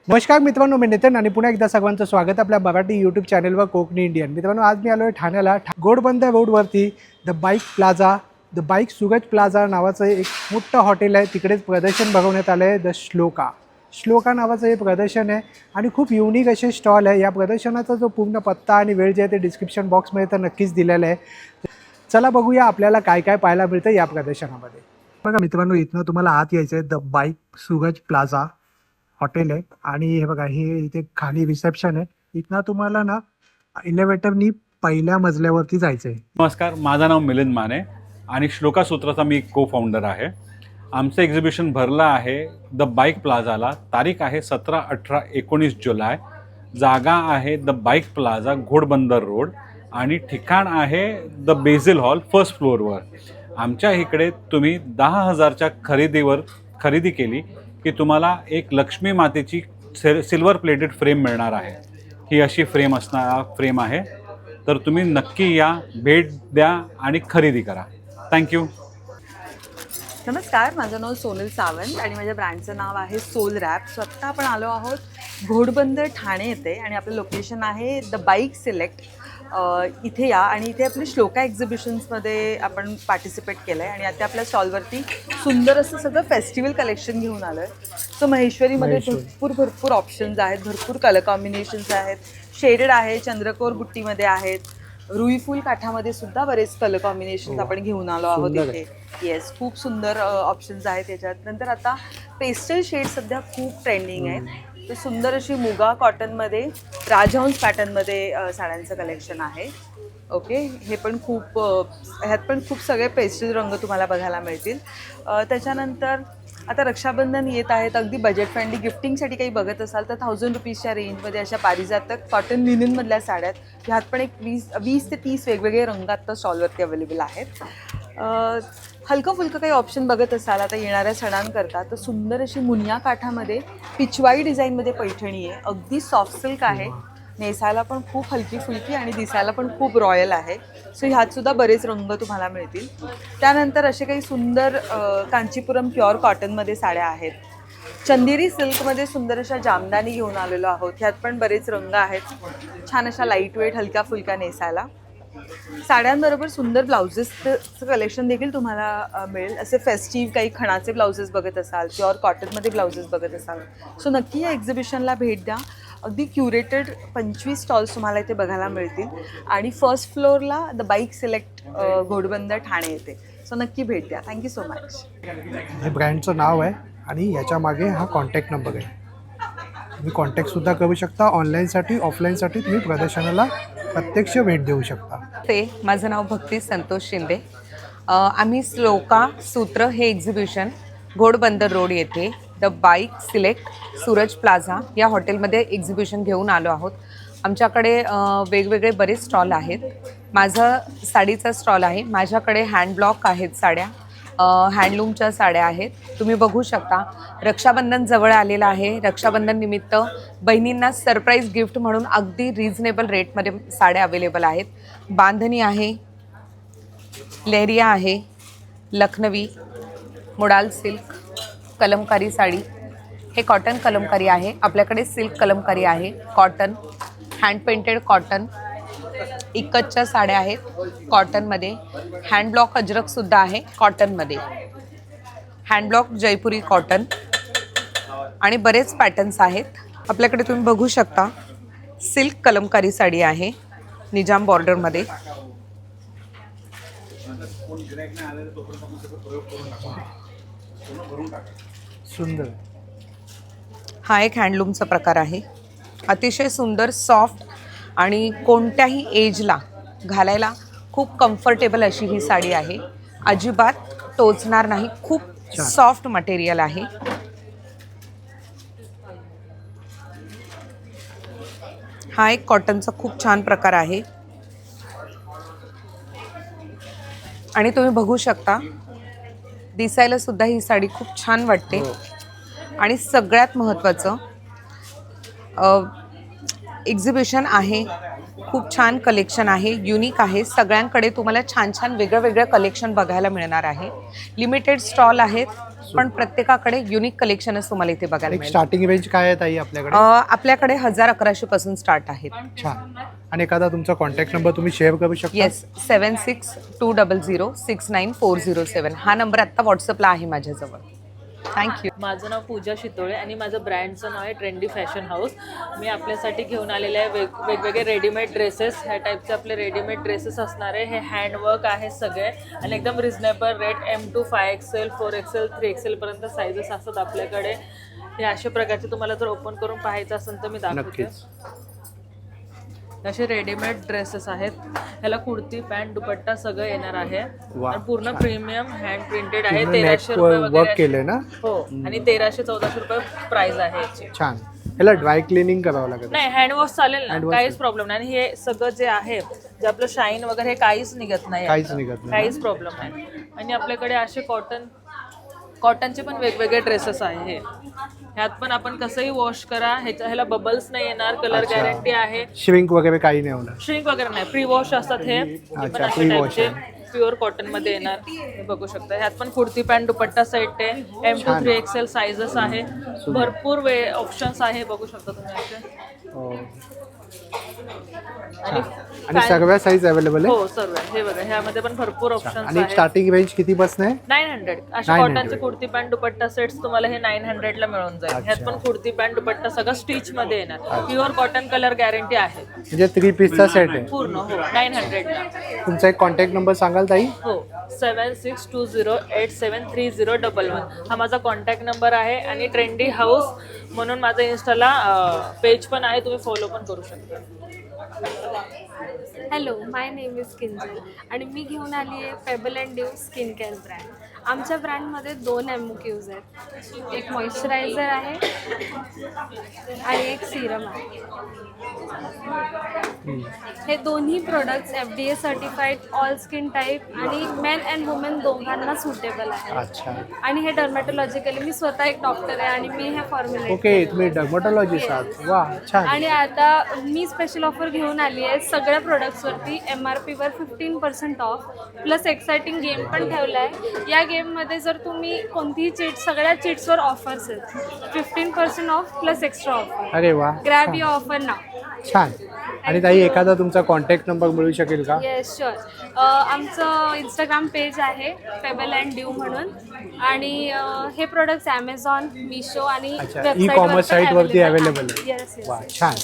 नमस्कार मित्रांनो, मी नितीन आणि पुन्हा एकदा सर्वांचं स्वागत आपल्या मराठी यूट्यूब चॅनलवर कोकणी इंडियन. मित्रांनो, आज मी आलो आहे ठाण्याला. घोडबंदर रोडवरती द बाईक सुरज प्लाझा नावाचं एक मोठं हॉटेल आहे. तिकडेच प्रदर्शन भरवण्यात आलं आहे. द श्लोका नावाचं हे प्रदर्शन आहे आणि खूप युनिक असे स्टॉल आहे. या प्रदर्शनाचा जो पूर्ण पत्ता आणि वेळ जे आहे ते डिस्क्रिप्शन बॉक्समध्ये तर नक्कीच दिलेलं आहे. चला बघूया आपल्याला काय काय पाहायला मिळतं या प्रदर्शनामध्ये. बघा मित्रांनो, इथनं तुम्हाला आत यायचं आहे. The bike Suraj plaza hotel आहे आणि हे बघा, हे इथे खाली रिसेप्शन आहे. इथनं तुम्हाला ना इलेव्हेटरनी पहिल्या मजल्यावरती जायचं आहे. नमस्कार, माझं नाव मिलिंद माने आणि श्लोका सूत्राचा मी को फाउंडर आहे. आमचं एक्झिबिशन भरलं आहे द बाईक प्लाझाला. तारीख आहे 17, 18, 19 जुलै. जागा आहे the bike plaza, Ghodbunder road आणि ठिकाण आहे द बेझिल हॉल, फर्स्ट फ्लोअरवर. आमच्या इकडे तुम्ही 10,000च्या खरेदी केली की तुम्हाला एक लक्ष्मी मातेची सिल्वर प्लेटेड फ्रेम मिळणार आहे. ही अशी फ्रेम आहे. तर तुम्ही नक्की या, भेट द्या आणि खरेदी करा. थँक्यू. नमस्कार, माझं नाव सोनल सावंत आणि माझ्या ब्रँडचं नाव आहे सोल रॅप. सो आत्ता आपण आलो आहोत घोडबंदर ठाणे येथे आणि आपलं लोकेशन आहे द बाईक सिलेक्ट. इथे या आणि इथे आपले श्लोका एक्झिबिशन्समध्ये आपण पार्टिसिपेट केलं आहे आणि आता आपल्या स्टॉलवरती सुंदर असं सगळं फेस्टिवल कलेक्शन घेऊन आलं आहे. सो महेश्वरीमध्ये भरपूर ऑप्शन्स आहेत, भरपूर कलर कॉम्बिनेशन्स आहेत. शेडेड आहे, चंद्रकोर बुट्टीमध्ये आहेत, रुईफुल काठामध्ये सुद्धा बरेच कलर कॉम्बिनेशन्स आपण घेऊन आलो आहोत इथे. येस, खूप सुंदर ऑप्शन्स आहेत याच्यात. नंतर आता पेस्टल शेड सध्या खूप ट्रेंडिंग आहे. तर सुंदर अशी मुगा कॉटनमध्ये, राजहंस पॅटर्नमध्ये साड्यांचं कलेक्शन आहे. ओके, हे पण ह्यात पण खूप सगळे पेस्टल रंग तुम्हाला बघायला मिळतील. त्याच्यानंतर आता रक्षाबंधन येत आहेत. अगदी बजेट फ्रेंडली गिफ्टिंगसाठी काही बघत असाल तर 1000 रुपीजच्या रेंजमध्ये अशा पारिजातक कॉटन लिननमधल्या साड्या आहेत. ह्यात पण एक 20 ते 30 वेगवेगळे रंग आता स्टॉलवरती अवेलेबल आहेत. हलकं फुलकं काही ऑप्शन बघत असाल आता येणाऱ्या सणांकरता तर सुंदर अशी मुनिया काठामध्ये पिचवाई डिझाईनमध्ये पैठणी आहे. अगदी सॉफ्ट सिल्क आहे, नेसायला पण खूप हलकी फुलकी आणि दिसायला पण खूप रॉयल आहे. सो ह्यात सुद्धा बरेच रंग तुम्हाला मिळतील. त्यानंतर असे काही सुंदर कांचीपुरम प्युअर कॉटनमध्ये साड्या आहेत. चंदेरी सिल्कमध्ये सुंदर अशा जामदानी घेऊन आलेलो आहोत. ह्यात पण बरेच रंग आहेत, छान अशा लाईट वेट हलक्या फुलक्या नेसायला. साड्यांबरोबर सुंदर ब्लाउजेसचं कलेक्शन देखील तुम्हाला मिळेल. असे फेस्टिव्ह काही खणाचे ब्लाउजेस बघत असाल, प्युअर कॉटनमध्ये ब्लाउजेस बघत असाल सो नक्की या एक्झिबिशनला भेट द्या. अगदी क्युरेटेड 25 स्टॉल्स तुम्हाला इथे बघायला मिळतील आणि फर्स्ट फ्लोअरला the bike select Ghodbunder Thane येते. सो नक्की भेट द्या. Thank you so much. हे ब्रँडचं नाव आहे आणि याच्या मागे हा कॉन्टॅक्ट नंबर आहे. तुम्ही कॉन्टॅक्टसुद्धा करू शकता. ऑनलाईनसाठी ऑफलाईनसाठी तुम्ही प्रदर्शनाला प्रत्यक्ष भेट देऊ शकता. माझं नाव भक्ती संतोष शिंदे. आम्ही श्लोका सूत्र हे एक्झिबिशन घोडबंदर रोड येथे the bike select Suraj plaza या हॉटेलमध्ये एक्झिबिशन घेऊन आलो आहोत. आमच्याकडे वेगवेगळे बरेच स्टॉल आहेत. माझं साडीचा स्टॉल आहे. माझ्याकडे हँडब्लॉक आहेत साड्या, हँडलूमच्या साड्या आहेत. तुम्ही बघू शकता. रक्षाबंधन जवळ आलेलं आहे. रक्षाबंधन निमित्त बहिणींना सरप्राईज गिफ्ट म्हणून अगदी रिझनेबल रेटमध्ये साड्या अवेलेबल आहेत. बांधणी आहे, लेहरिया आहे, लखनवी, मोडाल सिल्क, कलमकारी साडी. हे कॉटन कलमकारी आहे. आपल्याकडे सिल्क कलमकारी आहे, कॉटन, हँड पेंटेड कॉटन, इक्कतच्या साड्या आहेत कॉटनमध्ये. हँडब्लॉक अजरकसुद्धा आहे कॉटनमध्ये. हँडब्लॉक जयपुरी कॉटन आणि बरेच पॅटर्न्स आहेत आपल्याकडे. तुम्ही बघू शकता. सिल्क कलमकारी साडी आहे निजाम बॉर्डरमध्ये. सुंदर. हा एक हँडलूमचा प्रकार आहे. अतिशय सुंदर, सॉफ्ट आणि कोणत्याही एजला घालायला खूप कम्फर्टेबल अशी ही साडी आहे. अजिबात टोचणार नाही. खूप सॉफ्ट मटेरियल आहे. हा एक कॉटनचा खूप छान प्रकार आहे आणि तुम्ही बघू शकता. दिसायला सुद्धा ही साडी खूप छान वाटते. आणि सगळ्यात महत्त्वाचं एक्झिबिशन आहे, खूप छान कलेक्शन आहे, युनिक आहे. सगळ्यांकडे तुम्हाला छान छान वेगळं वेगळं कलेक्शन बघायला मिळणार आहे. लिमिटेड स्टॉल आहेत. पण प्रत्येकाकडे युनिक कलेक्शनच तुम्हाला इथे बघायला एक मिळेल. स्टार्टिंग रेंज काय आहे ताई आपल्याकडे? आपल्याकडे 1000-1100 पासून स्टार्ट आहेत. छान. आणि एखादा तुमचा कॉन्टॅक्ट नंबर तुम्ही शेअर करू शकता? येस, 7620069407 हा नंबर आता व्हॉट्सअपला आहे माझ्याजवळ. थँक्यू. माझं नाव पूजा शितोळे आणि माझं ब्रँडचं नाव आहे ट्रेंडी फॅशन हाऊस. मी आपल्यासाठी घेऊन आलेले आहे वेगवेगळे रेडीमेड ड्रेसेस. ह्या टाईपचे आपले रेडीमेड ड्रेसेस असणार आहे. हे हँडवर्क आहे सगळे आणि एकदम reasonable rate. M to 5XL 4XL 3XL पर्यंत साईजेस असतात आपल्याकडे. हे अशा प्रकारचे तुम्हाला जर ओपन करून पाहायचं असेल तर मी दाखवते. नक्कीच. असे रेडीमेड ड्रेसेस आहेत. ह्याला कुर्ती पॅन्ट दुपट्टा सगळं येणार आहे वा, आणि पूर्ण छान. प्रीमियम हँड प्रिंटेड आहे. पूर्ण 1300 neck रुपये work वगैरे केलंय ना? हो, आणि 1300-1400 रुपये प्राइस आहे याची. छान. ह्याला ड्राय क्लिनिंग करावं लागेल? नाही, हँडवॉश चालेल ना, Hand wash काहीच प्रॉब्लेम नाही. आणि हे सगळं जे आहे जे आपलं शाईन वगैरे हे काहीच निघत नाही, काहीच निघत नाही. काहीच प्रॉब्लेम नाही. आणि आपल्याकडे असे कॉटनचे पण वेगवेगळे ड्रेसेस आहे. हे ह्यात पण आपण कसंही वॉश करा, ह्याला बबल्स नाही येणार, कलर अच्छा. गॅरंटी आहे. श्रिंक वगैरे काही नाही होणार? श्रिंक वगैरे नाही, प्री वॉश असतात हे पण अच्छा, अशा pre-wash टाईपचे प्युअर कॉटन मध्ये येणार. हे बघू शकता. ह्यात पण कुर्ती पॅन्ट दुपट्टा सेट आहे. M to 3XL साईजेस आहे. भरपूर ऑप्शन्स आहे, बघू शकता तुम्ही असे. हो. आणि आणि सगळ्या साईज अवेलेबल आहे? हो, सर्व हे बघा, ह्यामध्ये पण भरपूर ऑप्शन्स आणि आहेत. स्टार्टिंग रेंज किती पासून आहे? 900 अशा 900. कॉटनचे कुर्ती पॅन्ट दुपट्टा सेट्स तुम्हाला हे 900 ला मिळून जाईल. ह्यात पण कुर्ती पॅन्ट दुपट्टा सगळं स्टिच मध्ये येणार. प्युअर कॉटन कलर गॅरंटी आहे म्हणजे 3 पीसचा सेट आहे? पूर्ण. हो, 900 ला. तुमचा एक कॉन्टॅक्ट नंबर सांगाल ताई? हो, 7620873011. हा माझा कॉन्टॅक्ट नंबर आहे. आणि ट्रेंडी हाऊस म्हणून माझं इन्स्टाला पेज पण आहे, तुम्ही फॉलो पण करू शकता. Hello, my name is Kinjal आणि मी घेऊन आली आहे payable and due skin care brand. आमच्या ब्रँडमध्ये 2 MOQs आहेत. एक मॉइश्चरायझर आहे आणि एक सिरम आहे. हे दोन्ही products FDA certified, all skin type आणि मेन अँड वुमेन दोघांना सुटेबल आहे. अच्छा. आणि हे डर्मॅटोलॉजिकली, मी स्वतः एक डॉक्टर आहे आणि मी हे फॉर्म्युलेट. ओके, तुम्ही डर्मॅटोलॉजिस्ट आहात? वा, छान. आणि आता मी स्पेशल ऑफर घेऊन आली आहे. सगळ्या प्रोडक्ट्सवरती MRP वर 15% ऑफ प्लस एक्साइटिंग गेम पण ठेवला आहे. या गेममध्ये जर तुम्ही कोणतीही चीट, सगळ्या चीट्सवर ऑफर्स आहेत. 15% ऑफ प्लस एक्स्ट्रा ऑफर. अरे वा, ग्रॅब युअर ऑफर नाव. छान. आणि ताई एखादा तुमचा कॉन्टॅक्ट नंबर मिळू शकेल का? Yes, sure. आमचं इंस्टाग्राम पेज आहे पेबल अँड ड्यू म्हणून. आणि हे प्रोडक्ट्स ॲमेझॉन, मिशो आणि अच्छा, website ई-कॉमर्स वर पण साईटवरती available अवेलेबल आहे? Yes, yes, वा, yes. छान.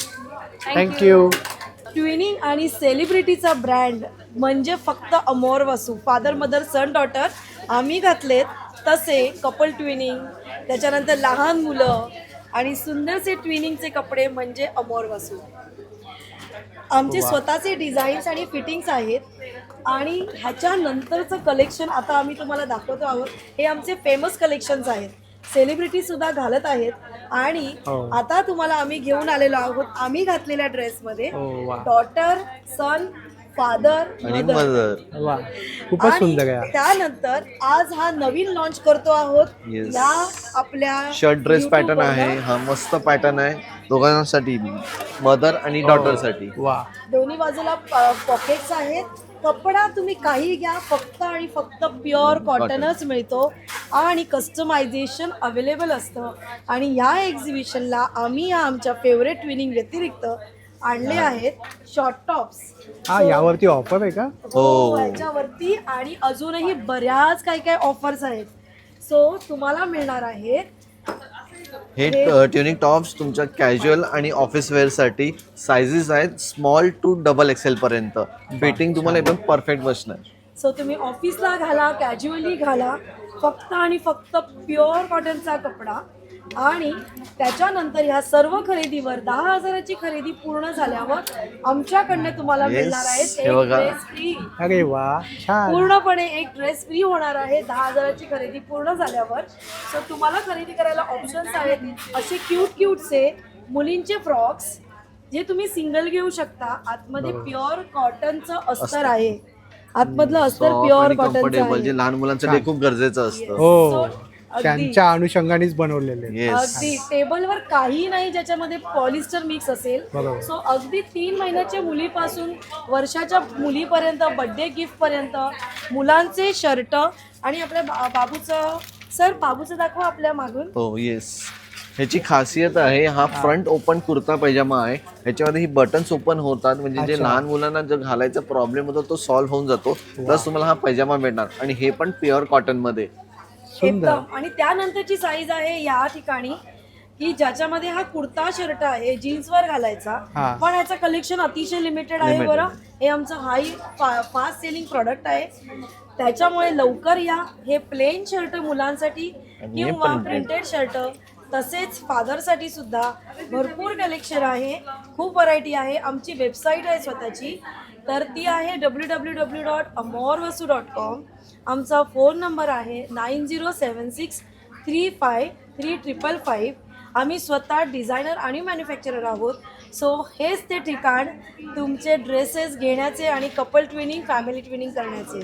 Thank thank you. ट्विनिंग आणि सेलिब्रिटीचा ब्रँड म्हणजे फक्त अमोर वसू. फादर मदर सन डॉटर आम्ही घातलेत. तसे कपल ट्विनिंग, त्याच्यानंतर लहान मुलं आणि सुंदरसे ट्विनिंगचे कपडे म्हणजे अमोर वसू. आमचे स्वतःचे डिझाईन्स आणि फिटिंग्स आहेत. आणि ह्याच्यानंतरचं कलेक्शन आता आम्ही तुम्हाला दाखवतो आहोत. हे आमचे फेमस कलेक्शन्स आहेत. सेलिब्रिटी सुद्धा घालत आहेत. आणि आता तुम्हाला आम्ही घेऊन आलेलो आहोत आम्ही घातलेल्या ड्रेसमध्ये डॉटर, सन, फादर, मदर. वा, खूपच सुंदर आहे. त्यानंतर आज हा नवीन लॉन्च करतो आहोत. या आपल्या शर्ट ड्रेस पॅटर्न आहे. हा मस्त पॅटर्न आहे दोघांसाठी, मदर आणि डॉटर साठी. वा, दोन्ही बाजूला पॉकेट्स आहेत. कपडा तुम्ही काही घ्या, फक्त आणि फक्त प्युअर कॉटनच मिळतो आणि कस्टमायझेशन अवेलेबल असतं. आणि ह्या एक्झिबिशनला आम्ही या आमच्या फेवरेट ट्विनिंग व्यतिरिक्त आणले आहेत शॉर्ट टॉप्स. हा, यावरती ऑफर आहे का? हो, याच्यावरती आणि अजूनही बऱ्याच काही काही ऑफर्स आहेत. सो तुम्हाला मिळणार आहेत हे ट्युनिक टॉप्स तुमच्या कॅज्युअल आणि ऑफिस वेअरसाठी. सायझेस आहेत स्मॉल टू XXL पर्यंत. फिटिंग तुम्हाला एकदम परफेक्ट बसणार. सो तुम्ही ऑफिसला घाला, कॅज्युअली घाला. फक्त आणि फक्त प्युअर कॉटनचा कपडा. आणि त्याच्यानंतर ह्या सर्व खरेदीवर 10,000ची खरेदी पूर्ण झाल्यावर आमच्याकडनं तुम्हाला मिळणार आहे हे बघा. Dress free. अरे वा, छान. पूर्णपणे एक ड्रेस फ्री होणार आहे 10,000ची खरेदी पूर्ण झाल्यावर. सो तुम्हाला खरेदी करायला ऑप्शन्स आहेत. असे क्यूटचे मुलींचे फ्रॉक्स जे तुम्ही सिंगल घेऊ शकता. आतमध्ये प्युअर कॉटनचं अस्तर आहे. आतमधलं अस्तर प्युअर कॉटनचं कम्फर्टेबल, आहे. जे लहान मुलांसाठी खूप गरजेचं असतं. हो, अगदी. त्यांच्या अनुषंगानेच बनवलेले. येस. अगदी टेबलवर काही नाही ज्याच्यामध्ये पॉलिस्टर मिक्स असेल. बरोबर. सो अगदी 3 महिन्याच्या मुलीपासून वर्षाच्या मुलीपर्यंत, बर्थडे गिफ्ट पर्यंत, मुलांचे शर्ट आणि आपल्या बाबूचं सर बाबूचं दाखवा आपल्या मागून. हो येस, ह्याची खासियत आहे हा फ्रंट ओपन कुर्ता पैजामा आहे. ह्याच्यामध्ये ही बटन्स ओपन होतात, म्हणजे जे अच्छा. लहान मुलांना जर घालायचा प्रॉब्लेम होतो तो सॉल्व्ह होऊन जातो. प्लस तुम्हाला हा पैजामा भेटणार आणि हे पण प्युअर कॉटन मध्ये. सुंदर. एकदम. आणि त्यानंतरची साईज आहे या ठिकाणी की ज्याच्यामध्ये हा कुर्ता शर्ट आहे जीन्सवर घालायचा, हा. पण ह्याचं कलेक्शन अतिशय लिमिटेड आहे Limited. बरं. हे आमचं फास्ट सेलिंग प्रोडक्ट आहे, त्याच्यामुळे लवकर या. हे प्लेन शर्ट मुलांसाठी आणि हे किंवा printed. प्रिंटेड शर्ट, तसेच फादरसाठी सुद्धा भरपूर कलेक्शन आहे, खूप व्हरायटी आहे. आमची वेबसाईट आहे स्वतःची, तर ती आहे www.amorvasu.com. आमचा फोन नंबर आहे 9076353555. आम्ही स्वतः डिझायनर आणि मॅन्युफॅक्चरर आहोत. सो हेच ते ठिकाण तुमचे ड्रेसेस घेण्याचे आणि कपल ट्विनिंग, फॅमिली ट्विनिंग करण्याचे.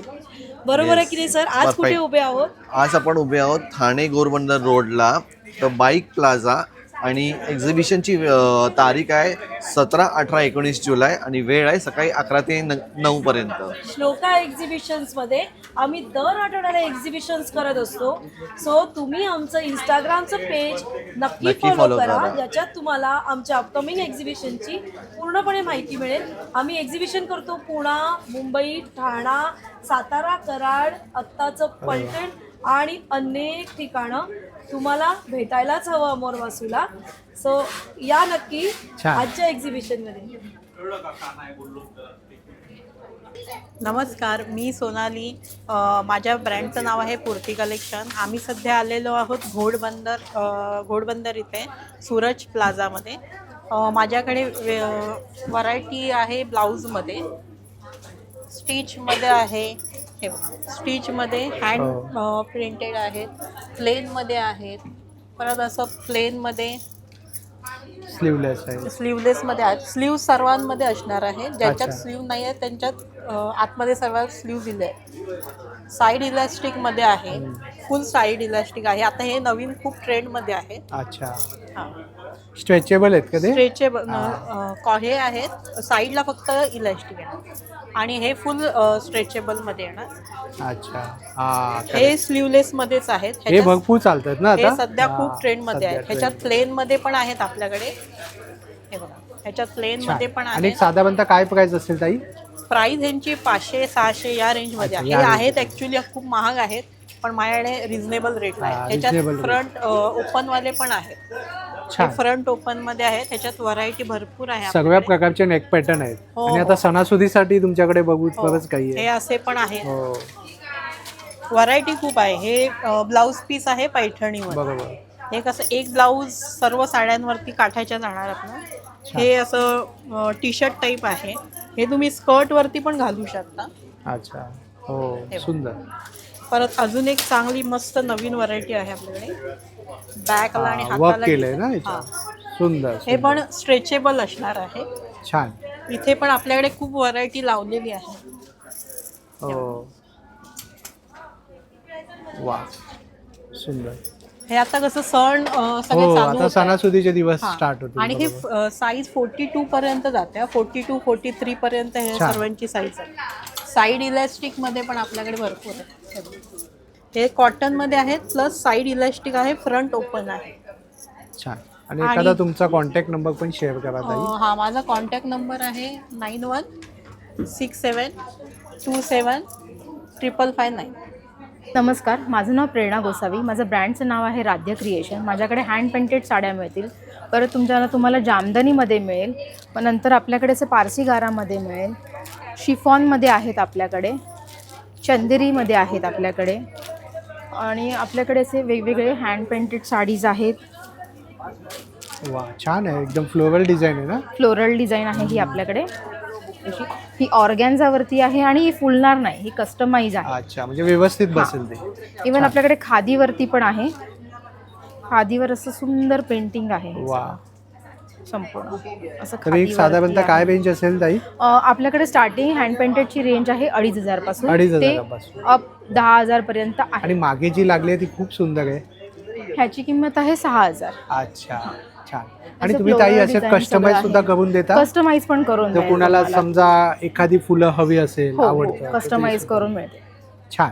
बरोबर आहे की नाही सर? आज कुठे Perfect. उभे आहोत? आज आपण उभे आहोत ठाणे घोडबंदर रोडला द बाईक प्लाझा आणि एक्झिबिशनची तारीख आहे 17, 18, 19 जुलै आणि वेळ आहे सकाळी 11 ते 9 पर्यंत. श्लोका एक्झिबिशन्समध्ये आम्ही दर आठवड्याला एक्झिबिशन्स करत असतो. सो तुम्ही आमचं इंस्टाग्रामचं पेज नक्की नक्की फॉलो follow करा, करा. ज्याच्यात तुम्हाला आमच्या अपकमिंग एक्झिबिशनची पूर्णपणे माहिती मिळेल. आम्ही एक्झिबिशन करतो पुणा, मुंबई, ठाणा, सातारा, कराड, आत्ताचं पलटण आणि अनेक ठिकाणं तुम्हाला भेटायलाच हवं अमोर वासूला. सो या नक्की छान. आजच्या एक्झिबिशनमध्ये. नमस्कार, मी सोनाली. माझ्या ब्रँडचं नाव आहे पूर्ती कलेक्शन. आम्ही सध्या आलेलो आहोत घोडबंदर इथे सूरज प्लाझामध्ये. माझ्याकडे व्हरायटी आहे ब्लाऊजमध्ये, स्टिचमध्ये आहे, हे बघा स्टिचमध्ये हँड प्रिंटेड आहेत, प्लेनमध्ये आहेत, परत असं प्लेनमध्ये स्लीवलेस आहे. स्लीवलेसमध्ये आहेत. स्लीव सर्वांमध्ये असणार आहे, ज्याच्यात अच्छा. स्लीव नाही आहे त्यांच्यात आतमध्ये सर्व स्लीव दिले आहे. साईड इलास्टिकमध्ये आहे, फुल साईड इलास्टिक आहे. आता हे नवीन खूप ट्रेंडमध्ये आहे. अच्छा. हां, स्ट्रेचेबल आहेत का ते? स्ट्रेचेबल हे आहेत, साईडला फक्त इलास्टिक येणार आणि हे फुल स्ट्रेचेबलमध्ये येणार. अच्छा. हा. हे स्लीवलेसमध्येच आहेत. हे ह्याच्यात- भरपूर चालतात ना हे आता? सध्या हा, खूप ट्रेंडमध्ये सध्या आहेत. ह्याच्यात trend. प्लेनमध्ये पण आहेत आपल्याकडे, हे बघा ह्याच्यात प्लेनमध्ये छान. पण आणि आहे. साधारणतः काय प्राइस असेल ताई? प्राइस ह्यांची 500-600 या रेंजमध्ये अच्छा, आहे. या हे range आहेत ॲक्च्युली खूप महाग आहेत, पण माझ्याकडे रिझनेबल रेटला हा, आहे. ह्याच्यात reasonable फ्रंट ओपनवाले पण आहेत. छान. फ्रंट ओपनमध्ये आहेत. ह्याच्यात व्हरायटी भरपूर आहे सगळ्या आपल्याकडे. प्रकारचे नेक पॅटर्न आहेत. हो, आणि हो. आता सणासुदीसाठी तुमच्याकडे बघू हो. बरंच काही हे आहे. असे पण आहेत. हो, व्हरायटी खूप आहे. हे ब्लाऊज पीस आहे पैठणीवर. बरोबर. हे कसं एक ब्लाऊज सर्व साड्यांवरती काठायच्या जाणार आपलं. हे असं टी शर्ट टाईप आहे. हे तुम्ही स्कर्टवरती पण घालू शकता. अच्छा. हो, सुंदर. परत अजून एक चांगली मस्त नवीन व्हरायटी आहे आपल्याकडे. बॅकला आणि वर्क हाताला केलंय ना हां. याच्यात? सुंदर. हे पण स्ट्रेचेबल असणार आहे. छान. इथे पण आपल्याकडे खूप व्हरायटी लावलेली आहे. हो. वा, सुंदर. हे आता कसं सण सगळे हो, चालू आता होत आहेत. सणासुदीचे दिवस हां. स्टार्ट होतील. आणि हे बरोबर. साईज 42 पर्यंत जाते. 42-43 पर्यंत हे छान. सर्वांची साईज आहे. साईड इलास्टिक मध्ये पण आपल्याकडे भरपूर आहे. हे कॉटन मध्ये आहेत, प्लस साईड इलास्टिक आहे, फ्रंट ओपन आहे. छान. आणि एखादा तुमचा कॉन्टॅक्ट नंबर पण शेअर करा ताई. हा, माझा कॉन्टॅक्ट नंबर आहे 9167275559. नमस्कार, माझं नाव प्रेरणा गोसावी. माझं ब्रँडचं नाव आहे राध्य क्रिएशन. माझ्याकडे हँड पेंटेड साड्या मिळतील. परत तुम्हाला जामदानीमध्ये मिळेल. पण नंतर आपल्याकडे असं पारसी गारामध्ये मिळेल. शिफॉनमध्ये आहेत आपल्याकडे, चंदेरीमध्ये आहेत आपल्याकडे. आणि आपल्याकडे असे वेगवेगळे हँड पेंटेड साडीज आहेत. वा, छान आहे. एकदम फ्लोरल डिझाईन आहे ना? फ्लोरल डिझाईन आहे ही आपल्याकडे. ही ऑर्गॅन्झावरती आहे आणि ही फुलणार नाही, ही कस्टमाइज आहे. अच्छा, म्हणजे व्यवस्थित बसेल ते. इवन आपल्याकडे खादीवरती पण आहे. खादीवर असं सुंदर पेंटिंग आहे वा. संपूर्ण असं तर एक साधारणतः काय रेंज असेल ताई? आपल्याकडे स्टार्टिंग हँड पेंटेडची रेंज आहे 2,500 पासून 2,500 पासून. अप 10,000 पर्यंत आहे. आणि मागे जी लागली आहे ती खूप सुंदर आहे. ह्याची किंमत आहे 6,000. अच्छा, छान. आणि तुम्ही ताई असे कस्टमाइज सुद्धा करून देता? कस्टमाइज पण करून जर कोणाला समजा एखादी फुलं हवी असेल, आवडतं, कस्टमाइज करून मिळते. छान.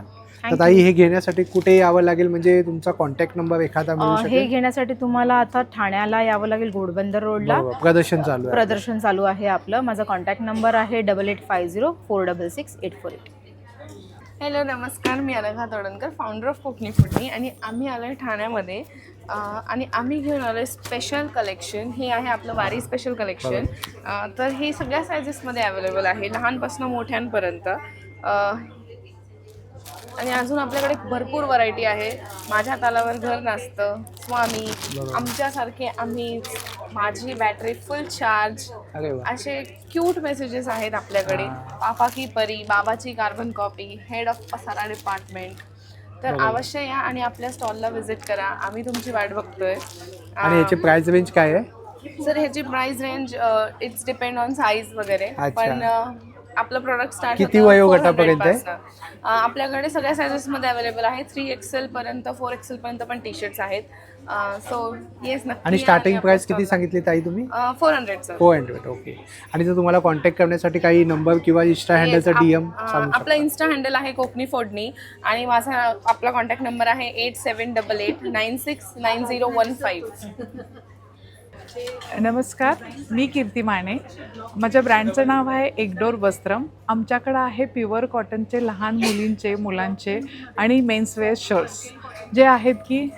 तर ताई हे घेण्यासाठी कुठे यावं लागेल, म्हणजे तुमचा कॉन्टॅक्ट नंबर एखादा मिळू हे शकेल? घेण्यासाठी तुम्हाला आता ठाण्याला यावं लागेल, घोडबंदर रोडला बरोबर, प्रदर्शन चालू आहे. प्रदर्शन चालू आहे आपलं. माझा कॉन्टॅक्ट नंबर आहे 8850466848. हॅलो नमस्कार, मी अनघा तोडणकर, फाउंडर ऑफ कोकणी फुडनी, आणि आम्ही आलो आहे ठाण्यामध्ये आणि आम्ही घेऊन आलो आहे स्पेशल कलेक्शन. हे आहे आपलं वारी स्पेशल कलेक्शन. तर हे सगळ्या सायझेसमध्ये अवेलेबल आहे, लहानपासून मोठ्यांपर्यंत. आणि अजून आपल्याकडे भरपूर व्हरायटी आहे. माझ्या तालावर घर नाचतं, स्वामी, आमच्यासारखे आम्ही, माझी बॅटरी फुल चार्ज, अरे वा. असे क्यूट मेसेजेस आहेत आपल्याकडे. पापा की परी, बाबाची कार्बन कॉपी, हेड ऑफ पसारा डिपार्टमेंट. तर अवश्य या आणि आपल्या स्टॉलला व्हिजिट करा, आम्ही तुमची वाट बघतोय. आणि याची प्राइस रेंज काय आहे? सर ह्याची price range it's depend on size वगैरे, अच्छा. पण आपलं प्रोडक्ट स्टार्ट किती वयोगटापर्यंत आहे? आपल्याकडे सगळ्या सायझेसमध्ये अवेलेबल आहे. 3XL पर्यंत, 4XL पर्यंत पण टी शर्ट्स आहेत. सो येस नक्की. आणि स्टार्टिंग प्राइस किती सांगितली ताई तुम्ही? 400 सर. 400. ओके. आणि जर तुम्हाला कॉन्टॅक्ट करण्यासाठी काही नंबर किंवा इंस्टा हँडलचा DM सांगू आपला इन्स्टा हँडल आहे कोकणी फोडणी, आणि आपला कॉन्टॅक्ट नंबर आहे 8788969015. नमस्कार, मी कीर्ती माने. माझ्या ब्रँडचं नाव आहे एकदोर वस्त्रम. आमच्याकडं आहे प्युअर कॉटनचे लहान मुलींचे, मुलांचे आणि मेन्सवेअर शर्ट्स जे आहेत की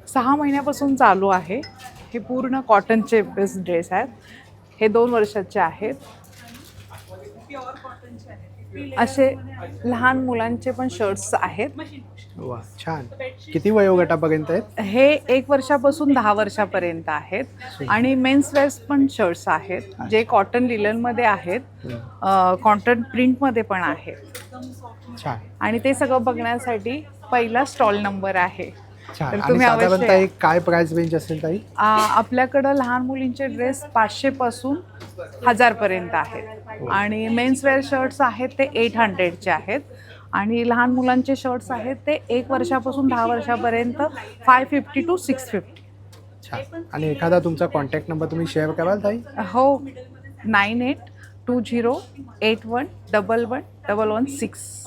6 महिन्यापासून चालू आहे. हे पूर्ण कॉटनचे बेस्ट ड्रेस आहेत. हे 2 वर्षाचे आहेत. असे लहान मुलांचे पण शर्ट्स आहेत. वा, छान. किती वयोगटापर्यंत आहेत? हे 1 वर्षापासून 10 वर्षापर्यंत आहेत. आणि मेन्सवेअर्स पण शर्ट्स आहेत जे कॉटन लिलनमध्ये आहेत, कॉटन प्रिंटमध्ये पण आहेत. छान. आणि ते सगळं बघण्यासाठी पहिला स्टॉल नंबर आहे. छान. तर आणि तुम्ही साधारणतः अवश्य एक काय प्राइस रेंज असेल ताई? आपल्याकडं लहान मुलींचे ड्रेस 500 पासून 1000 पर्यंत आहेत. आणि मेन्सवेअर शर्ट्स आहेत ते 800चे आहेत. आणि लहान मुलांचे शर्ट्स आहेत ते 1 वर्षापासून 10 वर्षापर्यंत 550 to 650. छान. आणि एखादा तुमचा कॉन्टॅक्ट नंबर तुम्ही शेअर कराल ताई? हो, 9820811116.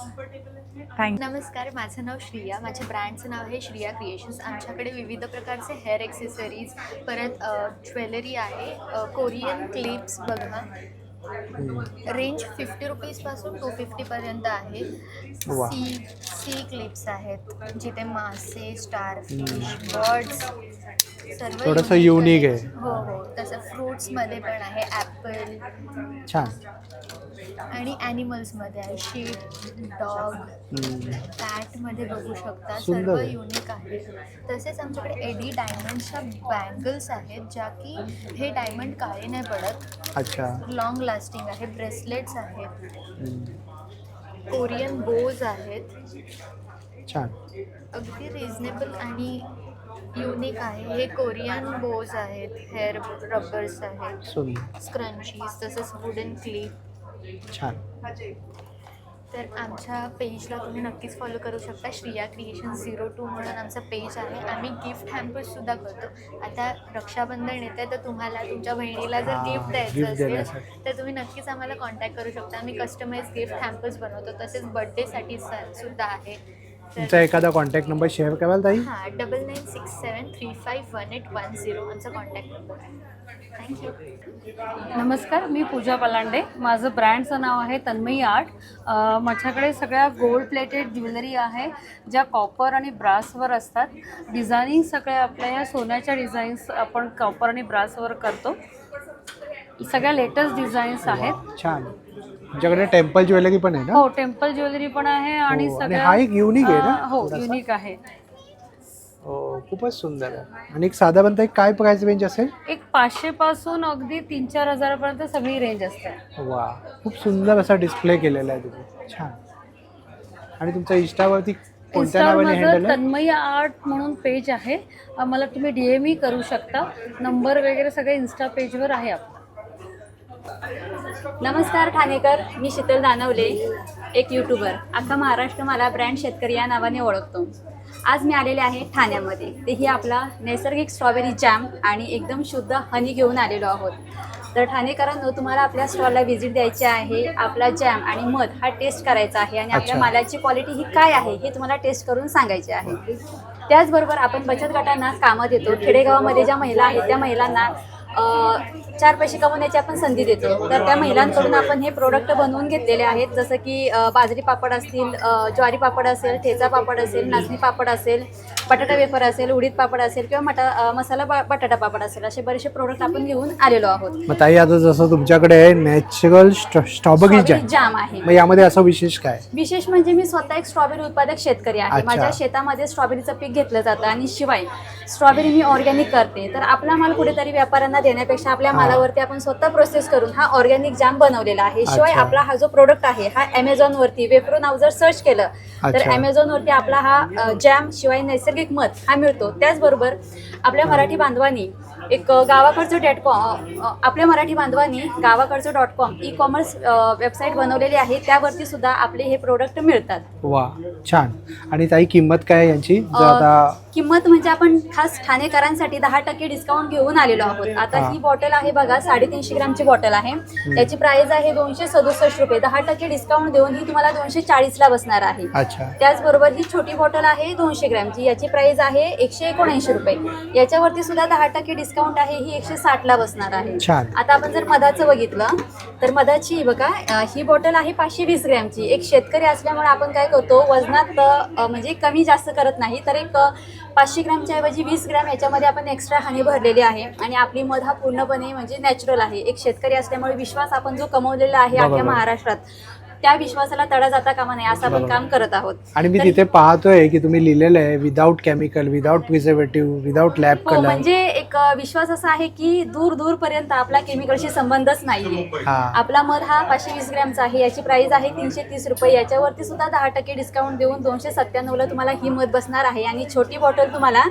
थँक्यू. नमस्कार, माझं नाव श्रिया. माझ्या ब्रँडचं नाव आहे श्रिया क्रिएशन्स. आमच्याकडे विविध प्रकारचे हेअर एक्सेसरीज, परत ज्वेलरी आहे, कोरियन क्लिप्स बघा. रेंज 50 रुपीजपासून 250 पर्यंत आहे. सी क्लिप्स आहेत जिथे मासे, स्टारफिश, बर्ड्स सर्व थोडंसं युनिक आहे. हो हो. तसं फ्रुट्समध्ये पण आहे, ॲपल. छान. आणि ॲनिमल्समध्ये आहे, शीप, डॉग, कॅटमध्ये बघू शकता. सुंदर सर्व आहे. युनिक आहे. तसेच आमच्याकडे एडी डायमंडच्या बँगल्स आहेत ज्या की हे डायमंड काळे नाही पडत. अच्छा. लॉंग लास्टिंग आहे. ब्रेसलेट्स आहेत, कोरियन बोज आहेत. छान. अगदी रिजनेबल आणि युनिक आहे. हे कोरियन बोज आहेत, हेअर रबर्स आहेत, सुंदर. स्क्रंचीज, तसंच वुडन क्लिप. छान. तर आमच्या पेजला तुम्ही नक्कीच फॉलो करू शकता. श्रिया क्रिएशन 02 म्हणून आमचा पेज आहे. आम्ही गिफ्ट हॅम्पर्ससुद्धा करतो. आता रक्षाबंधन येते, तर तुम्हाला तुमच्या बहिणीला जर गिफ्ट द्यायचं असेल तर तुम्ही नक्कीच आम्हाला कॉन्टॅक्ट करू शकता. आम्ही कस्टमाइज गिफ्ट हॅम्पर्स बनवतो. तसेच बर्थडेसाठी सुद्धा आहे. तुमचा एखादा कॉन्टॅक्ट नंबर शेअर कराल ताई? हां, 9967351810 आमचा कॉन्टॅक्ट नंबर आहे. थँक्यू. नमस्कार, मी पूजा पलांडे. माझं ब्रँडचं नाव आहे तन्मयी आर्ट. माझ्याकडे सगळ्या गोल्ड प्लेटेड ज्वेलरी आहे ज्या कॉपर आणि ब्रासवर असतात. डिझायनिंग सगळ्या आपल्या ह्या सोन्याच्या डिझाईन्स आपण कॉपर आणि ब्रासवर करतो. सगळ्या लेटेस्ट डिझाईन्स आहेत. छान. तुमच्याकडे टेम्पल ज्वेलरी पण आहे ना? हो, टेम्पल ज्वेलरी पण आहे. आणि हो, आणि सगळ्या हा एक युनिक आहे ना? हो, थोडासा. युनिक आहे. हो, खूपच सुंदर आहे. आणि एक साधारणतः एक काय प्राइस रेंज असेल? एक 500 पासून अगदी 3-4 हजारापर्यंत सगळी रेंज असते. वा, खूप सुंदर असा डिस्प्ले केलेला आहे तुम्ही. छान. आणि तुमच्या इंस्टावरती कोणत्या इंस्टावर नावाने माझं हँडल आहे? तन्मयी आर्ट म्हणून पेज आहे. मला तुम्ही DM करू शकता. नंबर वगैरे सगळे इन्स्टा पेजवर आहे आपला. नमस्कार ठाणेकर, मी शीतल दानवले, एक यूट्यूबर. अख्खा महाराष्ट्र मला ब्रँड शेतकरी या नावाने ओळखतो. आज मी आलेले आहे ठाण्यामध्ये. तेही आपला नैसर्गिक स्ट्रॉबेरी जॅम आणि एकदम शुद्ध हनी घेऊन आलेलो आहोत. तर ठाणेकरांनो, तुम्हाला आपल्या स्टॉलला व्हिजिट द्यायची आहे. आपला जॅम आणि मध हा टेस्ट करायचा आहे आणि आपल्या मालाची क्वालिटी ही काय आहे हे तुम्हाला टेस्ट करून सांगायचे आहे. त्याचबरोबर आपण बचत गटांना कामं देतो. खेडेगावामध्ये ज्या महिला आहेत त्या महिलांना 4 पैसे कमवण्याची आपण संधी देतो. तर त्या महिलांकडून आपण हे प्रोडक्ट बनवून घेतलेले आहेत, जसं की बाजरी पापड असतील, ज्वारी पापड असेल, ठेचा पापड असेल, नाचणी पापड असेल, बटाटा वेफर असेल, उडीद पापड असेल किंवा मसाला बटाटा पापड असेल, असे बरेचसे प्रोडक्ट आपण घेऊन आलेलो आहोत. मग ताई, आता जसं तुमच्याकडे नॅचरल स्ट्रॉबेरी जाम आहे, मग यामध्ये असं विशेष काय? विशेष म्हणजे मी स्वतः एक स्ट्रॉबेरी उत्पादक शेतकरी आहे. अच्छा. माझ्या शेतामध्ये स्ट्रॉबेरीचं पीक घेतलं जातं आणि शिवाय स्ट्रॉबेरी मी ऑर्गॅनिक करते. तर आपला माल कुठेतरी व्यापाऱ्यांना देण्यापेक्षा आपल्या मालावरती आपण स्वतः प्रोसेस करून हा ऑर्गॅनिक जाम बनवलेला आहे. शिवाय आपला हा जो प्रोडक्ट आहे हा Amazon वरती वेफ्रो नाव जर सर्च केलं तर Amazon वरती आपला हा जॅम शिवाय नैसर्गिक मध हा मिळतो. त्याचबरोबर आपल्या मराठी बांधवांनी एक गावाकडचं .com ई-कॉमर्स वेबसाईट बनवलेली आहे. त्यावरती सुद्धा आपले हे प्रोडक्ट मिळतात. वा, छान. आणि ताई, किंमत काय यांची? आता किंमत म्हणजे आपण खास ठाणेकरांसाठी 10% डिस्काउंट घेऊन आलेलो आहोत. आता ही बॉटल आहे बघा, 350 ग्रामची बॉटल आहे. याची प्राइस आहे 267 रुपये. 10% डिस्काउंट देऊन ही तुम्हाला 240ला बसणार आहे. त्याचबरोबर ही छोटी बॉटल आहे 200 ग्रामची. याची प्राइस आहे 179 रुपये. याच्यावरती सुद्धा 10% डिस्काउंट आहे, ही 160ला बसणार आहे. आता आपण जर मधाचं बघितलं तर मधाची बघा, ही बॉटल आहे 520 ग्रॅमची. एक शेतकरी असल्यामुळे आपण काय करतो, वजनात म्हणजे कमी जास्त करत नाही. तर एक 500 ग्रॅमच्या ऐवजी 20 ग्रॅम याच्यामध्ये आपण एक्स्ट्रा हनी भरलेली आहे. आणि आपली मध हा पूर्णपणे म्हणजे नॅचरल आहे. एक शेतकरी असल्यामुळे विश्वास आपण जो कमवलेला आहे अख्ख्या महाराष्ट्रात, त्या विश्वासाला तडा जाता कामा नये असं आपण काम करत आहोत. आणि मी तिथे पाहतोय की तुम्ही लिहिलेलं आहे without chemical, without preservative, without lab colour. म्हणजे एक विश्वास असा आहे की दूर पर्यंत आपला केमिकलशी संबंधच नाहीये. आपला मध हा 520 ग्रॅमचा आहे. याची प्राइस आहे 330 रुपये. याच्यावरती सुद्धा 10% डिस्काउंट देऊन 297ला तुम्हाला ही मध बसणार आहे. आणि छोटी बॉटल तुम्हाला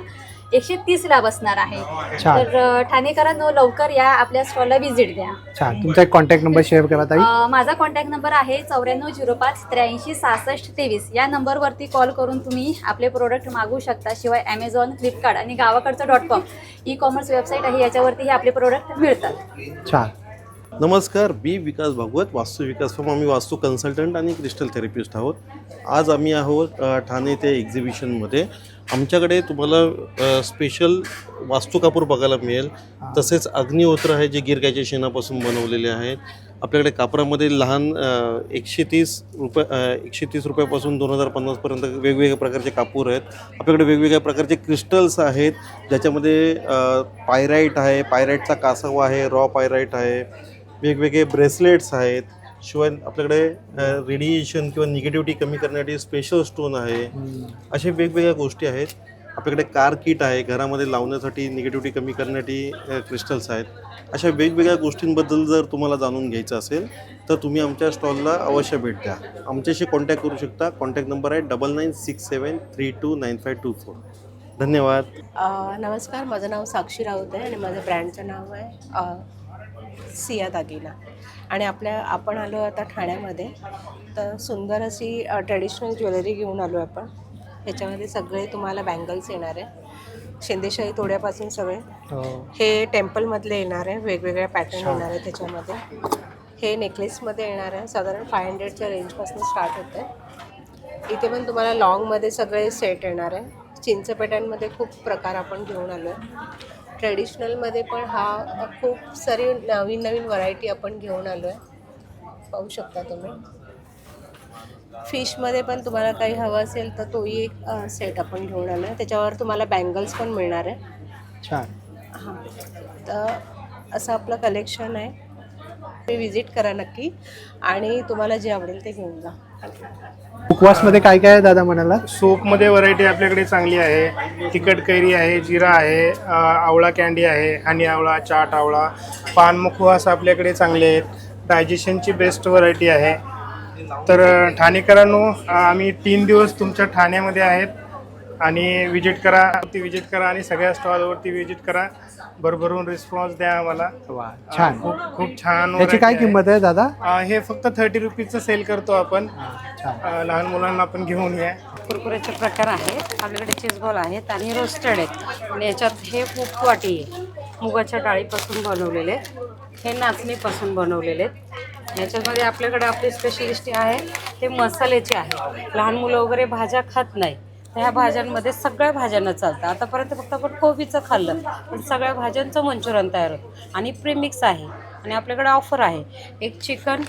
130ला बसणार आहे. तर ठाणेकरांनो, लवकर या, आपल्या स्टॉलला व्हिजिट द्या. छान. तुमचा एक कॉन्टॅक्ट नंबर शेअर करा ताई. माझा कॉन्टॅक्ट नंबर आहे 9405 83 66 23. या नंबरवरती कॉल करून तुम्ही आपले प्रोडक्ट मागवू शकता. शिवाय Amazon, फ्लिपकार्ट आणि गावाकडचं .com ई-कॉमर्स वेबसाईट आहे, याच्यावरती आपले प्रोडक्ट मिळतात. छान. नमस्कार, मी विकास भागवत, वास्तू विकास फर्म. आम्ही वास्तू कन्सल्टंट आणि क्रिस्टल थेरपिस्ट आहोत. आज आम्ही आहोत ठाणे ते एक्झिबिशनमध्ये. आमच्याकडे तुम्हाला स्पेशल वास्तू कापूर बघायला मिळेल. तसेच अग्निहोत्र आहे जे गिरगायच्या शेणापासून बनवलेले आहेत. आपल्याकडे कापरामध्ये लहान 130 रुपयापासून 2050पर्यंत वेगवेगळ्या प्रकारचे कापूर आहेत. आपल्याकडे वेगवेगळ्या प्रकारचे क्रिस्टल्स आहेत, ज्याच्यामध्ये पायराईट आहे, पायराईटचा कासवा आहे, रॉ पायराईट आहे, वेगवेगळे ब्रेसलेट्स आहेत. शिवाय आपल्याकडे रेडिएशन किंवा निगेटिव्हिटी कमी करण्यासाठी स्पेशल स्टोन आहे. अशा वेगवेगळ्या गोष्टी आहेत. आपल्याकडे कार किट आहे, घरामध्ये लावण्यासाठी निगेटिव्हिटी कमी करण्यासाठी क्रिस्टल्स आहेत. अशा वेगवेगळ्या गोष्टींबद्दल जर तुम्हाला जाणून घ्यायचं असेल तर तुम्ही आमच्या स्टॉलला अवश्य भेट द्या. आमच्याशी कॉन्टॅक्ट करू शकता. कॉन्टॅक्ट नंबर आहे 9967329524. धन्यवाद. नमस्कार, माझं नाव साक्षी राऊत आहे आणि माझ्या ब्रँडचं नाव आहे सिया दागिना. आणि आपण आलो आता ठाण्यामध्ये, तर सुंदर अशी ट्रेडिशनल ज्वेलरी घेऊन आलो आपण. ह्याच्यामध्ये सगळे तुम्हाला बँगल्स येणार आहे, शिंदेशाही तोड्यापासून सगळे. हे टेम्पलमधले येणार आहे, वेगवेगळ्या पॅटर्न येणार आहे त्याच्यामध्ये. हे नेकलेसमध्ये येणार आहे, साधारण 500च्या रेंजपासून स्टार्ट होतं आहे. इथे पण तुम्हाला लॉंगमध्ये सगळे सेट येणार आहे. चिंचपेट्यांमध्ये खूप प्रकार आपण घेऊन आलो आहे. ट्रेडिशनलमध्ये पण खूप सारी नवीन व्हरायटी आपण घेऊन आलो आहे, पाहू शकता तुम्ही. फिशमध्ये पण तुम्हाला काही हवं असेल तर तोही एक सेट आपण घेऊन आलो आहे. त्याच्यावर तुम्हाला बँगल्स पण मिळणार आहे. छान. हां, तर असं आपलं कलेक्शन आहे. तुम्ही व्हिजिट करा नक्की आणि तुम्हाला जे आवडेल ते घेऊन जा. उपवासमध्ये काय काय आहे दादा म्हणाला? सूपमध्ये व्हरायटी आपल्याकडे चांगली आहे. तिखट कैरी आहे, जिरा आहे, आवळा कॅन्डी आहे, हनी आवळा, चाट आवळा, पान मुखवास आपल्याकडे चांगले आहेत. डायजेशनची बेस्ट व्हरायटी आहे. तर ठाणेकरांनो, आम्ही 3 दिवस तुमच्या ठाण्यामध्ये आहेत आणि विजिट करा आणि सगळ्या स्टॉलवरती विजिट करा. भरभरून रिस्पॉन्स द्या आम्हाला. छान. खूप छान. याची काय किंमत आहे दादा? हे फक्त 30 रुपीजचं सेल करतो आपण. लहान मुलांना आपण घेऊन या. कुरकुऱ्याचे प्रकार आहेत आपल्याकडे, चीज बॉल आहेत आणि रोस्टेड आहेत. आणि याच्यात हे खूप वाटी आहे. मुगाच्या डाळीपासून बनवलेले आहेत, हे नाचणीपासून बनवलेले आहेत. याच्यामध्ये आपल्याकडे आपली स्पेशलिस्टी आहे ते मसाल्याची आहे. लहान मुलं वगैरे भाज्या खात नाही, तर ह्या भाज्यांमध्ये सगळ्या भाज्यांना चालतं. आतापर्यंत फक्त आपण कोबीचं खाल्लं, पण सगळ्या भाज्यांचं मंचुरियन तयार होतं आणि प्रीमिक्स आहे. आणि आपल्याकडे ऑफर आहे, एक चिकन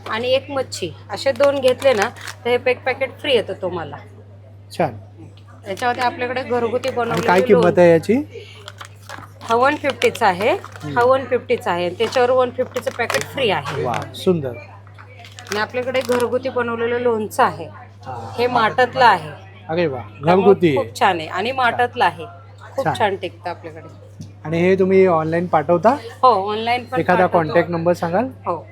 आणि एक मच्छी असे 2 घेतले ना तर हे एक पॅकेट फ्री येतं तुम्हाला. छान. याच्यामध्ये आपल्याकडे घरगुती आणि काय बनवलेले किंमत आहे याची? हा 150चा आहे, हा 150चा आहे, त्याच्यावर 150चं पॅकेट फ्री आहे. वा सुंदर. आणि आपल्याकडे घरगुती बनवलेलं लोणचं आहे, हे माठातलं आहे. अरे वा, घरगुती आहे. खूप छान आहे आणि माठातलं आहे, खूप छान. छान टिकतं आपल्याकडे. आणि हे तुम्ही ऑनलाइन पाठवता? हो, ऑनलाईन पण एखादा पाठवतो. कॉन्टॅक्ट नंबर सांगाल? हो,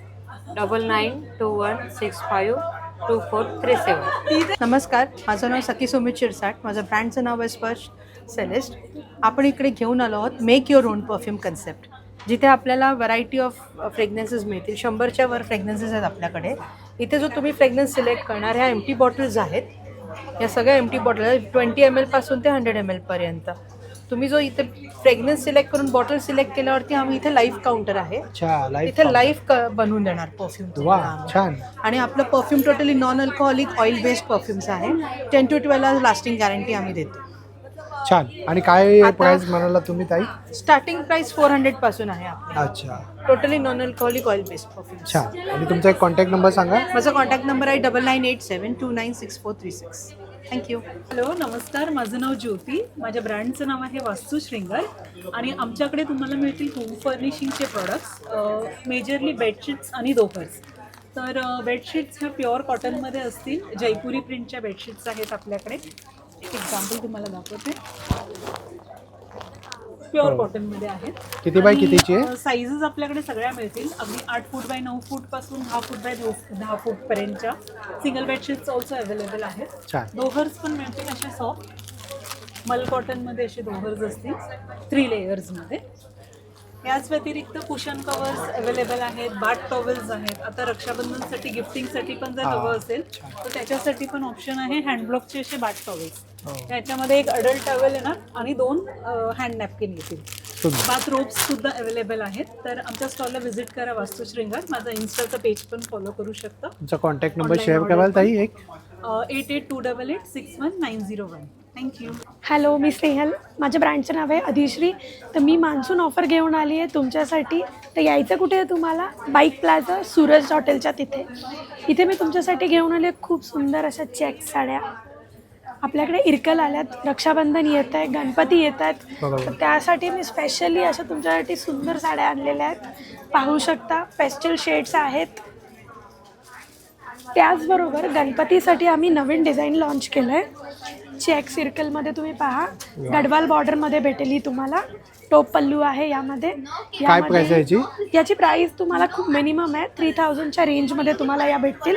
9921652437. नमस्कार, माझं नाव सखी सुमित शिरसाट, माझं ब्रँडचं नाव आहे स्पर्श सेलेस्ट. आपण इकडे घेऊन आलो आहोत make your on perfume concept, जिथे आपल्याला व्हरायटी ऑफ फ्रेग्रन्सेस मिळतील. 100च्या वर फ्रेग्रन्सेस आहेत आपल्याकडे. इथे जो तुम्ही फ्रेग्रन्स सिलेक्ट करणार ह्या एम्प्टी बॉटल्स आहेत, या सगळ्या एम्प्टी बॉटल 20 ml पासून ते 100 ml पर्यंत. तुम्ही जो इथे फ्रेग्रन्स सिलेक्ट करून बॉटल सिलेक्ट केल्यावरती आम्ही इथे लाईव्ह काउंटर आहे, इथे लाईव्ह बनवून देणार परफ्यूम. वा छान. आणि आपलं perfume totally non alcoholic oil based perfumes आहे. 10 to 12 hours लास्टिंग गॅरंटी आम्ही देतो. छान. आणि काय प्राइस म्हणाला तुम्ही ताई? स्टार्टिंग प्राइस 400 पासून आहे आपली. अच्छा. Totally non alcoholic oil based perfume. छान. आणि तुमचा एक कॉन्टॅक्ट नंबर सांगा? माझा कॉन्टॅक्ट नंबर आहे 9987296436. थँक्यू. हॅलो, नमस्कार. माझं नाव ज्योती, माझ्या ब्रँडचं नाव आहे वास्तू श्रृंगार. आणि आमच्याकडे तुम्हाला मिळतील होम फर्निशिंगचे प्रॉडक्ट्स, मेजरली बेडशीट्स आणि दोपर्स. तर बेडशीट्स ह्या प्युअर कॉटनमध्ये असतील, जयपुरी प्रिंटच्या बेडशीट्स आहेत आपल्याकडे. एक एक्झाम्पल तुम्हाला दाखवते, प्युअर कॉटनमध्ये आहेत. किती बाय कितीची आहे? साईजेस आपल्याकडे सगळ्या मिळतील, अगदी 8 फूट बाय 9 फूट पासून 10 फूट बाय 10 फूट पर्यंतच्या सिंगल बेडशीट्स ऑल्सो अवेलेबल आहेत. छान. दोहर्स पण मिळतील असे सॉफ्ट मल कॉटनमध्ये, असे दोहर्स असतील 3 लेयर्समध्ये. याच व्यतिरिक्त कुशन कवर्स अवेलेबल आहेत, बाथ टॉवेल्स आहेत. आता रक्षाबंधनसाठी गिफ्टिंगसाठी पण जर हवं असेल तर त्याच्यासाठी पण ऑप्शन आहे हँडब्लॉकचे असे बाथ टॉवेल्स. त्याच्यामध्ये एक अडल्ट टॉवेल येणार आणि 2 हँड नॅपकिन येतील. बाथ रोब्स सुद्धा अवेलेबल आहेत. तर आमच्या स्टॉलला व्हिजिट करा, वास्तू श्रृंगार. माझा इन्स्टाचं पेज पण फॉलो करू शकता. तुमचा कॉन्टॅक्ट नंबर शेअर कराल ताई? एक 8828861901. थँक्यू. हॅलो, मी स्नेहल, माझ्या ब्रँडचं नाव आहे अधिश्री. तर मी मान्सून ऑफर घेऊन आली आहे तुमच्यासाठी. तर यायचं कुठे आहे तुम्हाला? बाईक प्लाझा सूरज हॉटेलच्या तिथे. इथे मी तुमच्यासाठी घेऊन आली आहे खूप सुंदर अशा चेक साड्या. आपल्याकडे इरकल आल्यात, रक्षाबंधन येत आहे, गणपती येत आहेत, तर त्यासाठी मी स्पेशली अशा तुमच्यासाठी सुंदर साड्या आणलेल्या आहेत. पाहू शकता, पेस्टल शेड्स आहेत. त्याचबरोबर गणपतीसाठी आम्ही नवीन डिझाईन लॉन्च केलं आहे. चेक सर्कलमध्ये तुम्ही पहा, गडवाल बॉर्डरमध्ये भेटेल ही तुम्हाला. टोप पल्लू आहे यामध्ये. काय प्राइस आहे याची? याची प्राइस तुम्हाला खूप मिनिमम आहे, 3000च्या रेंजमध्ये तुम्हाला या भेटतील.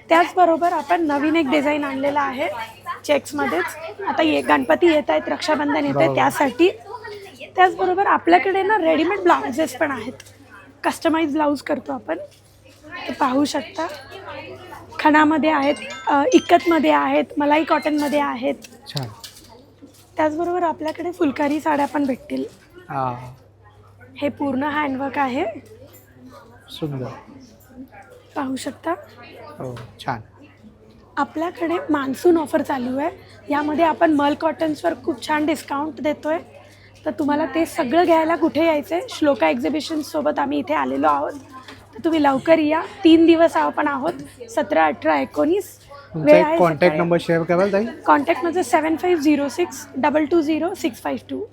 त्याचबरोबर आपण नवीन एक डिझाईन आणलेला आहे चेक्समध्येच. आता गणपती येत आहेत, रक्षाबंधन येत आहे, त्यासाठी. त्याचबरोबर आपल्याकडे ना रेडीमेड ब्लाउजेस पण आहेत, कस्टमाइज ब्लाऊज करतो आपण. ते पाहू शकता, खणामध्ये आहेत, इक्कतमध्ये आहेत, मलाई कॉटनमध्ये आहेत. छान. त्याचबरोबर आपल्याकडे फुलकारी साड्या पण भेटतील. हे पूर्ण हँडवर्क आहे, सुंदर. पाहू शकता. हो, छान. आपल्याकडे मान्सून ऑफर चालू आहे. यामध्ये आपण मल कॉटन्सवर खूप छान डिस्काउंट देतो आहे. तर तुम्हाला ते सगळं घ्यायला कुठे यायचं आहे? श्लोका एक्झिबिशनसोबत आम्ही इथे आलेलो आहोत. तर तुम्ही लवकर या. 3 दिवस आपण आहोत, 17, 18, 19. तुमचा एक कॉन्टॅक्ट नंबर शेअर कराल ताई? कॉन्टॅक्ट माझं 7506220652.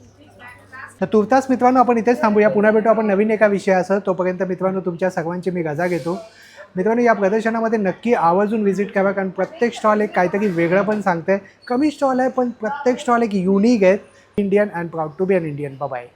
तर तुर्तास मित्रांनो आपण इथेच थांबूया. पुन्हा भेटू आपण नवीन एका विषयासह. तोपर्यंत मित्रांनो तुमच्या सर्वांची मी रजा घेतो. मित्रांनो, या प्रदर्शनामध्ये नक्की आवर्जून व्हिजिट करा, कारण प्रत्येक स्टॉल एक काहीतरी वेगळं पण सांगते. कमी स्टॉल आहे पण प्रत्येक स्टॉल एक युनिक आहे. Indian and proud to be an Indian. Bye.